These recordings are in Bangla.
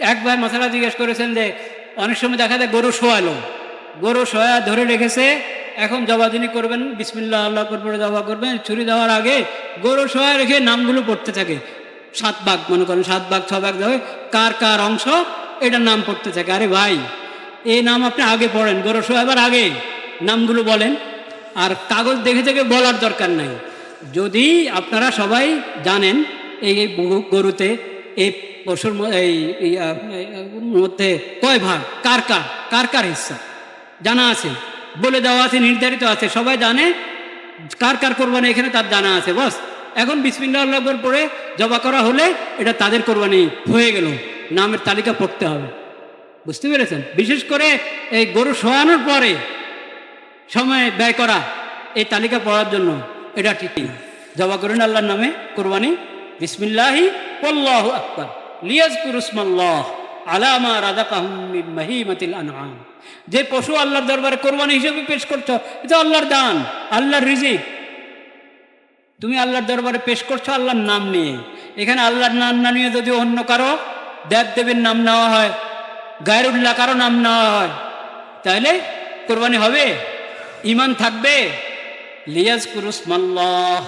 এক ভাই মশালা জিজ্ঞেস করেছেন যে অনেক সময় দেখা যায় গরু শোয়ালো, গরু শোয়া ধরে রেখেছে, এখন জবা যিনি করবেন বিসমিল্লাহ আল্লাহ করে জবা করবেন, ছুরি দেওয়ার আগে গরু শোয়া রেখে নামগুলো পড়তে থাকে, 7 ভাগ মনে করেন, 7 ভাগ 6 ভাগ দেবে, কার কার অংশ এটার নাম পড়তে থাকে। আরে ভাই, এই নাম আপনি আগে পড়েন, গরু শোয়াবার আগে নামগুলো বলেন, আর কাগজ দেখে থেকে বলার দরকার নাই। যদি আপনারা সবাই জানেন এই গরুতে এই পশুর এই মধ্যে কয় ভাগ, কার কার কার কার হিস্সা জানা আছে, বলে দেওয়া আছে, নির্ধারিত আছে, সবাই জানে কার কার কোরবানি এখানে তার জানা আছে। বস এখন বিসমিল্লাহ আল্লাহু আকবার পড়ে জবা করা হলে এটা তাদের কোরবানি হয়ে গেল, নামের তালিকা পড়তে হবে। বুঝতে পেরেছেন? বিশেষ করে এই গরু শোয়ানোর পরে সময় ব্যয় করা এই তালিকা পড়ার জন্য এটা ঠিকই। জবা করেন আল্লাহর নামে কোরবানি, বিসমিল্লাহি আল্লাহু আকবার লিয়াজকুরু ইসমাল্লাহ আলা মা রাযাকাহুম মিন বাহিমাতিল আনআম। যে পশু আল্লাহর দরবারে কোরবানি হিসেবে পেশ করছো, এটা আল্লাহর দান, আল্লাহর রিজিক। তুমি আল্লাহর দরবারে পেশ করছো আল্লাহর নাম নিয়ে। এখানে আল্লাহর নাম না নিয়ে যদি অন্য কারো দেবদেবীর নাম নেওয়া হয়, গায়রুল্লাহ কারো নাম নেওয়া হয়, তাহলে কোরবানি হবে? ঈমান থাকবে? লিয়াজকুরু ইসমাল্লাহ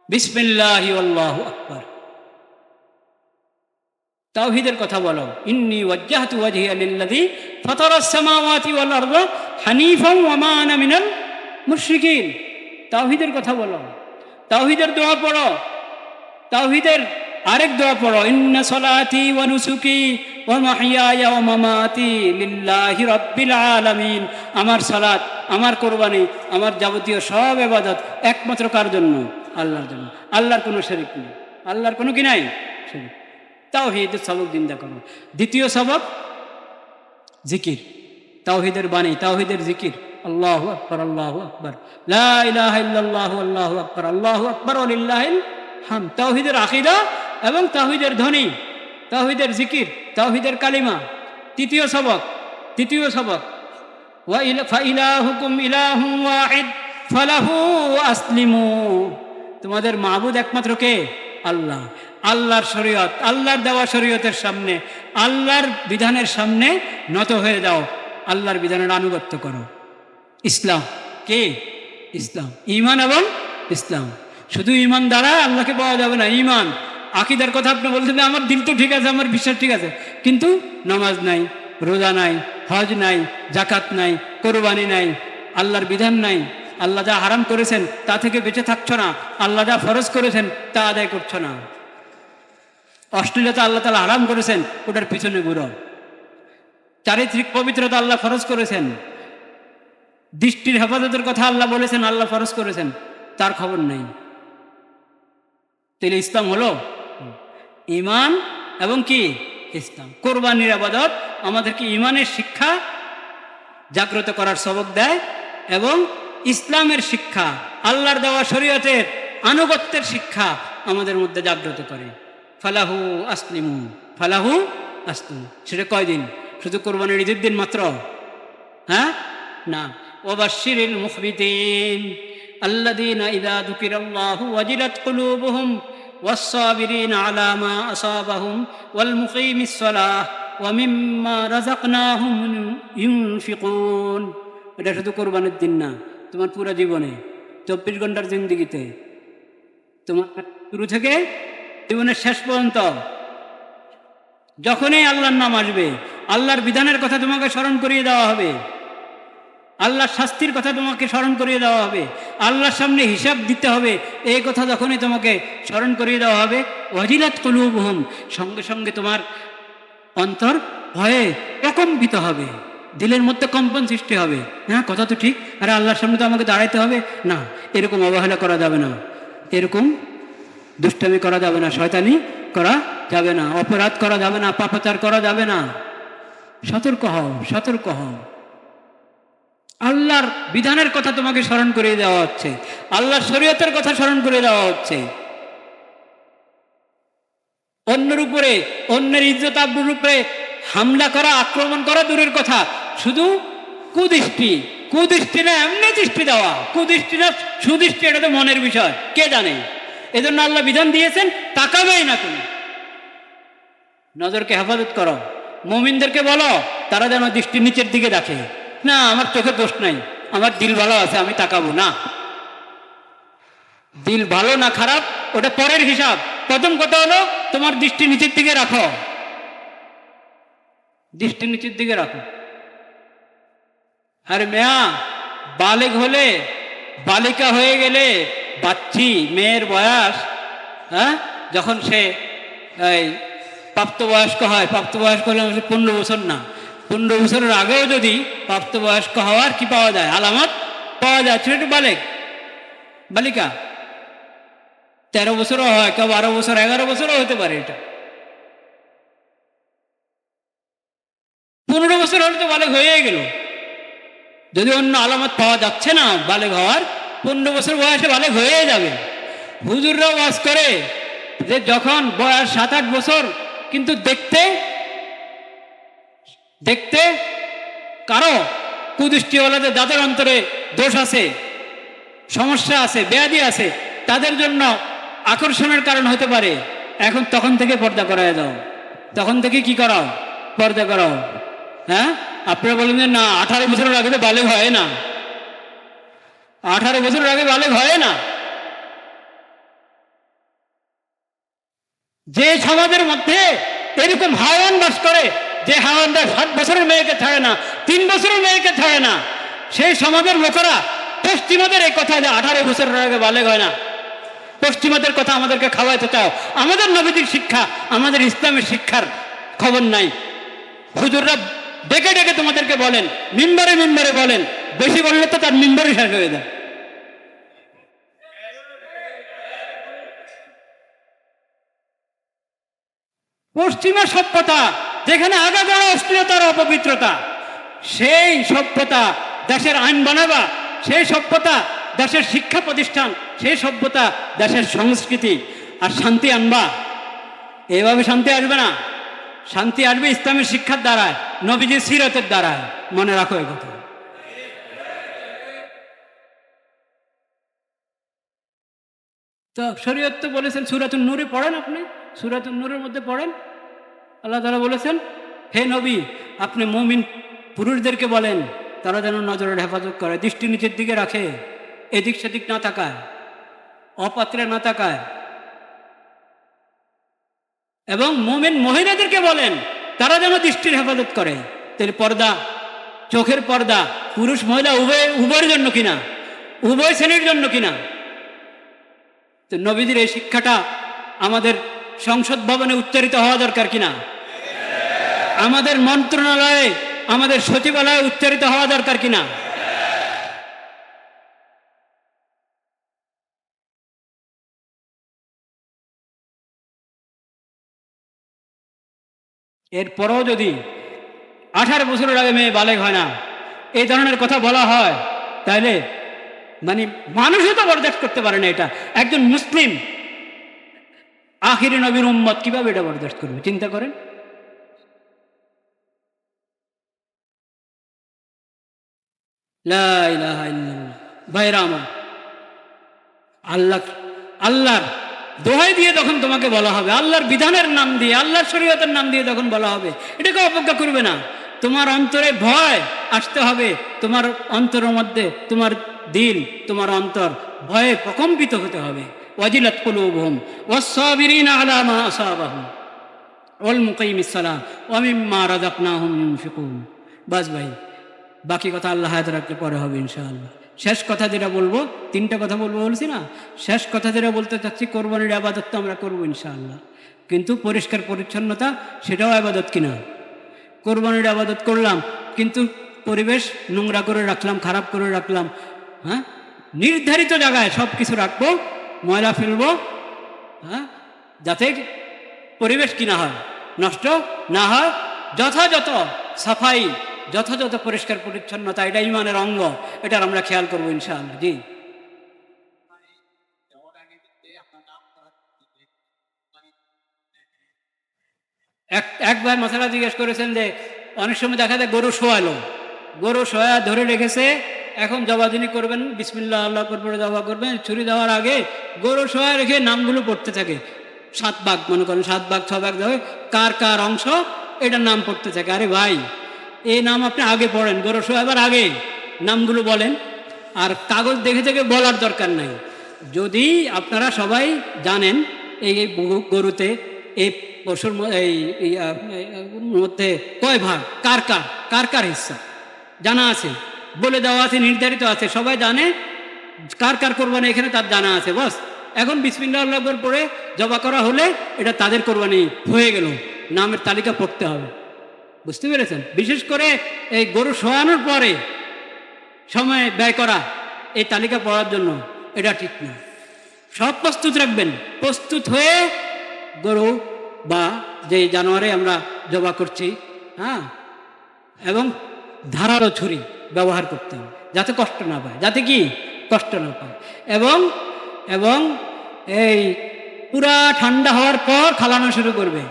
বিসমিল্লাহি আল্লাহু আকবার। তাওহীদের কথা বলো, ইন্নী ওয়াজ্জাহতু ওয়াজহিয়া লিল্লাযী ফাতারাস সামাওয়াতি ওয়াল আরদা হানিফান ওয়া মা আনা মিনাল মুশরিকিন। তাওহীদের কথা বলো, তাওহীদের দোয়া পড়ো, তাওহীদের আরেক দোয়া পড়ো, ইন্না সলাতি ওয়া নুসুকি ওয়া মাহইয়ায়া ওয়া মামাতি লিল্লাহি রাব্বিল আলামিন। আমার সালাত, আমার কোরবানি, আমার যাবতীয় সব ইবাদত একমাত্র কার জন্য? আল্লাহর জন্য। আল্লাহর কোনো শরীক নেই, আল্লাহর কোনো কি নাই শরীক। তাওহীদের সবক জিন্দা করো। দ্বিতীয় সবক জিকির, তাওহীদের বাণী, তাওহীদের জিকির। আল্লাহু আকবার, আল্লাহু আকবার, লা ইলাহা ইল্লাল্লাহু আল্লাহু আকবার, আল্লাহু আকবার ওয়া লিল্লাহিল হামদ। তাওহীদের আকীদা এবং তাওহীদের ধ্বনি, তাওহীদের জিকির, তাওহীদের কালিমা। তৃতীয় সবক ফা ইলাহুকুম ইলাহুন ওয়াহিদ ফালাহু আসলিমু। তোমাদের মাবুদ একমাত্র কে? আল্লাহ। আল্লাহর শরীয়ত, আল্লাহর দেওয়া শরীয়তের সামনে, আল্লাহর বিধানের সামনে নত হয়ে যাও, আল্লাহর বিধানের আনুগত্য করো। ইসলাম কে? ইসলাম, ঈমান এবং ইসলাম। শুধু ঈমান দ্বারা আল্লাহকে পাওয়া যাবে না। ঈমান, আকীদার কথা আপনি বলতে হবে, আমার দিল তো ঠিক আছে, আমার বিশ্বাস ঠিক আছে, কিন্তু নামাজ নাই, রোজা নাই, হজ নাই, যাকাত নাই, কোরবানি নাই, আল্লাহর বিধান নাই, আল্লাহ যা হারাম করেছেন তা থেকে বেঁচে থাকছো না, আল্লাহ যা ফরজ করেছেন তা আদায় করছো না। অশ্লীলতা আল্লাহ তাআলা হারাম করেছেন, ওটার পিছনে ঘুরো। চারিত্রিক পবিত্রতা আল্লাহ ফরজ করেছেন, দৃষ্টির হেফাজতের কথা আল্লাহ বলেছেন, আল্লাহ ফরজ করেছেন, তার খবর নেই। তাহলে ইসলাম হলো ঈমান এবং কি? ইসলাম। কোরবানির ইবাদত আমাদেরকে ঈমানের শিক্ষা জাগ্রত করার সবক দেয় এবং ইসলামের শিক্ষা, আল্লাহর দেওয়া শরীয়তের আনুগত্যের শিক্ষা আমাদের মধ্যে জাগ্রত করে। ফালাহু আসলিমু, ফালাহু আসলিমু। সেটা কয়দিন? শুধু কোরবানির ঈদের দিন মাত্র? হ্যাঁ, না। ওয়াবাশশিরিল মুখবিতিন আল্লাযীনা ইযা যুকিরাল্লাহু ওয়াজিলাত কুলুবুহুম ওয়াস-সাবিরিনা আলা মা আসাবাহুম ওয়াল মুকিমিস সালাহ ওয়া মিম্মা রাযাকনাহুম ইউনফিকুন। এটা শুধু কোরবানির দিন না, তোমার পুরো জীবনে 24 ঘন্টার জিন্দেগিতে, তোমার শুরু থেকে জীবনের শেষ পর্যন্ত যখনই আল্লাহর নাম আসবে, আল্লাহর বিধানের কথা তোমাকে স্মরণ করিয়ে দেওয়া হবে, আল্লাহর শাস্তির কথা তোমাকে স্মরণ করিয়ে দেওয়া হবে, আল্লাহর সামনে হিসাব দিতে হবে, এই কথা যখনই তোমাকে স্মরণ করিয়ে দেওয়া হবে, ওয়াজিলাত কুলুবুহুম, সঙ্গে সঙ্গে তোমার অন্তর ভয়ে প্রকম্পিত হবে, দিলের মধ্যে কম্পন সৃষ্টি হবে। হ্যাঁ, কথা তো ঠিক, আরে আল্লাহর সামনে তো আমাকে দাঁড়াইতে হবে না, এরকম অবহেলা করা যাবে না, এরকম দুষ্টামি করা যাবে না, শয়তানি করা যাবে না, অপরাধ করা যাবে না, পাপাচার করা যাবে না। সতর্ক হও, সতর্ক হও। আল্লাহর বিধানের কথা তোমাকে স্মরণ করিয়ে দেওয়া হচ্ছে, আল্লাহর শরীয়তের কথা স্মরণ করে দেওয়া হচ্ছে। অন্যের উপরে, অন্যের ইজ্জত আবরুর উপরে হামলা করা, আক্রমণ করা দূরের কথা, শুধু কুদৃষ্টি, কুদৃষ্টি না এমনি দৃষ্টি দেওয়া, কুদৃষ্টি না সুদৃষ্টি, এটা তো মনের বিষয়, কে জানে। এজন্য আল্লাহ বিধান দিয়েছেন, তাকাবেই না তুমি। নজরকে হেফাজত করো। মুমিনদেরকে বলো তারা যেন দৃষ্টি নিচের দিকে দেখে। না আমার চোখে দোষ নাই, আমার দিল ভালো আছে, আমি তাকাবো না। দিল ভালো না খারাপ ওটা পরের হিসাব। প্রথম কথা হলো তোমার দৃষ্টি নিচের দিকে রাখো, দৃষ্টি নিচের দিকে রাখো। আর মেয়া বালেগ হলে, বালিকা হয়ে গেলে, বাচ্চি মেয়ের বয়স, হ্যাঁ, যখন সে এই প্রাপ্তবয়স্ক হয়, প্রাপ্তবয়স্ক হলে 15 বছর না, 15 বছরের আগেও যদি প্রাপ্তবয়স্ক হওয়ার কি পাওয়া যায়, আলামত পাওয়া যায়, ছোট বালেক বালিকা 13 বছরও হয়, কেউ 12 বছর 11 বছরও হতে পারে। এটা 15 বছর হলে তো বালেক হয়ে গেল। যদি অন্য আলামত পাওয়া যাচ্ছে না বালেক হওয়ার, 15 বছর বয়সে বালেক হয়ে যাবে। হুজুররাও ওয়াজ করে যে যখন বয়স 7-8 বছর, কিন্তু দেখতে দেখতে কারো কুদৃষ্টিওয়ালাদের যাদের অন্তরে দোষ আছে, সমস্যা আছে, ব্যাধি আছে, তাদের জন্য আকর্ষণের কারণ হতে পারে। এখন তখন থেকে পর্দা করায় দাও, তখন থেকে কি করাও, পর্দা করাও। হ্যাঁ, আপনারা বলেন যে না 18 বছরের আগে তো বালেগ হয় না, 18 বছরের আগে বালেগ হয় না। যে সমাজের মধ্যে এরকম হাওয়ান বাস করে, যে হাওয়ানরা 7 বছরের মেয়েকে ছাড়ে না, 3 বছরের মেয়েকে ছাড়ে না, সেই সমাজের লোকেরা পশ্চিমাদের এই কথা যে 18 বছরের আগে বালেগ হয় না, পশ্চিমাদের কথা আমাদেরকে খাওয়াইতে চাও। আমাদের নবীদের শিক্ষা, আমাদের ইসলামের শিক্ষার খবর নাই। হুজুররা ডেকে ডেকে তোমাদেরকে বলেন, মিম্বারে মিম্বারে বলেন, বেশি বললে তো তার মিম্বারই শেষ হয়ে যায়। পশ্চিমা সভ্যতা যেখানে আগাগোড়া অশ্লীলতার অপবিত্রতা, সেই সভ্যতা দেশের আইন বানাবা, সেই সভ্যতা দেশের শিক্ষা প্রতিষ্ঠান, সেই সভ্যতা দেশের সংস্কৃতি আর শান্তি আনবা। এভাবে শান্তি আসবে না। শান্তি আসবে ইসলামের শিক্ষার দ্বারায়, নবীজির সিরতের দ্বারায়। মনে রাখো এ কথা। তো শরীয়ত তো বলেছেন, সূরাতুন নূরে পড়েন, আপনি সূরাতুন নূরের মধ্যে পড়েন, আল্লাহ তাআলা বলেছেন, হে নবী আপনি মুমিন পুরুষদেরকে বলেন তারা যেন নজরের হেফাজত করে, দৃষ্টি নিচের দিকে রাখে, এদিক সেদিক না তাকায়, অপাত্রে না তাকায়। এবং মুমিন মহিলাদেরকে বলেন তারা যেন দৃষ্টির হেফাজত করে। তাহলে পর্দা, চোখের পর্দা পুরুষ মহিলা উভয়ের জন্য কিনা, উভয় শ্রেণীর জন্য কিনা। তো নবীজির এই শিক্ষাটা আমাদের সংসদ ভবনে উচ্চারিত হওয়া দরকার কিনা, আমাদের মন্ত্রণালয়ে, আমাদের সচিবালয়ে উচ্চারিত হওয়া দরকার কিনা। এরপরও যদি 18 বছরের আগে মেয়ে বালেগ হয় না, এই ধরনের কথা বলা হয়, তাহলে মানে মানুষও তো বরদাস্ত করতে পারে না। এটা একজন মুসলিম আখিরি নবীর উম্মত কিভাবে এটা বরদাস্ত করবে, চিন্তা করেন। লা ইলাহা ইল্লাল্লাহ। ভাইরা আমার, আল্লাহর দোহাই দিয়ে যখন তোমাকে বলা হবে, আল্লাহর বিধানের নাম দিয়ে, আল্লাহর শরীয়তের নাম দিয়ে যখন বলা হবে, এটাকে অপেক্ষা করবে না। তোমার অন্তরে ভয় আসতে হবে, তোমার অন্তরের মধ্যে, তোমার দিল, তোমার অন্তর ভয়ে প্রকম্পিত হতে হবে। ওয়াজিলাত কুলুবুহুম ওয়াস-সাবিরিনা আলা মা আসাবাহুম ওয়াল মুকিমিস সালাহ ওয়া মিম্মা রাযাকনাহুম ইউনফিকুন। বাস ভাই, বাকি কথা আল্লাহ হায়াত রাখলে পরে হবে ইনশাআল্লাহ। শেষ কথা যেটা বলবো, 3টা কথা বলবো বলছি না, শেষ কথা যেটা বলতে চাচ্ছি, কোরবানির আবাদত তো আমরা করবো ইনশাআল্লাহ, কিন্তু পরিষ্কার পরিচ্ছন্নতা সেটাও আবাদত কিনা। কোরবানির আবাদত করলাম কিন্তু পরিবেশ নোংরা করে রাখলাম, খারাপ করে রাখলাম। হ্যাঁ, নির্ধারিত জায়গায় সব কিছু রাখবো, ময়লা ফেলবো, হ্যাঁ, যাতে পরিবেশ কিনা হয়, নষ্ট না হয়। যথাযথ সাফাই, যথাযথ পরিষ্কার পরিচ্ছন্নতা, এটা ইমানের অঙ্গ, এটার আমরা খেয়াল করবো ইনশাআল্লাহ। জি, একবার মশালা জিজ্ঞেস করেছেন যে অনেক সময় দেখা যায় গরু শোয়ালো, গরু শোয়া ধরে রেখেছে, এখন জবা যিনি করবেন বিসমিল্লাহ আল্লাহ করে জবা করবেন, ছুরি দেওয়ার আগে গরু শোয়া রেখে নামগুলো পড়তে থাকে। 7 ভাগ, মনে করেন 7 ভাগ 6 ভাগ ধরে কার কার অংশ এটার নাম পড়তে থাকে। আরে ভাই, এই নাম আপনি আগে পড়েন, গরু শোয়াবার আগে নামগুলো বলেন, আর কাগজ দেখে দেখে বলার দরকার নাই। যদি আপনারা সবাই জানেন এই গরুতে এই পশুর এই মধ্যে কয় ভাগ, কার কার কার কার হিস্সা জানা আছে, বলে দেওয়া আছে, নির্ধারিত আছে, সবাই জানে কার কার কোরবানি এখানে তার জানা আছে। বস এখন বিসমিল্লাহ আল্লাহু আকবার পড়ে জবা করা হলে এটা তাদের কোরবানি হয়ে গেল, নামের তালিকা পড়তে হবে। বুঝতে পেরেছেন? বিশেষ করে এই গরু শোয়ানোর পরে সময় ব্যয় করা এই তালিকা পড়ার জন্য এটা ঠিক না। সব প্রস্তুত রাখবেন, প্রস্তুত হয়ে গরু বা যে জানোয়ারে আমরা জবা করছি, হ্যাঁ, এবং ধারালো ছুরি ব্যবহার করতে হবে যাতে কষ্ট না পায়, যাতে কি কষ্ট না পায়। এবং এবং এই পুরা ঠান্ডা হওয়ার পর খালানো শুরু করবে।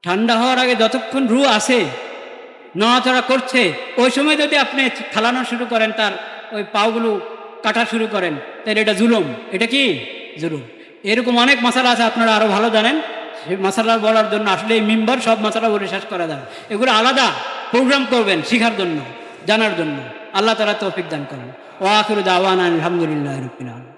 ঠান্ডা হওয়ার আগে যতক্ষণ রু আছে, নড়াচড়া করছে, ওই সময় যদি আপনি খালানো শুরু করেন, তার ওই পাগুলো কাটা শুরু করেন, তাহলে এটা জুলুম। এটা কি জুলুম? এরকম অনেক মশালা আছে, আপনারা আরো ভালো জানেন। সেই মশালা বলার জন্য আসলে এই মেম্বার সব মশালা বলে শেষ করা যায়। এগুলো আলাদা প্রোগ্রাম করবেন শিখার জন্য, জানার জন্য। আল্লাহ তাআলা তৌফিক দান করেন। ওয়া আখিরু দাওয়ানা আলহামদুলিল্লাহি রাব্বিল আলামিন।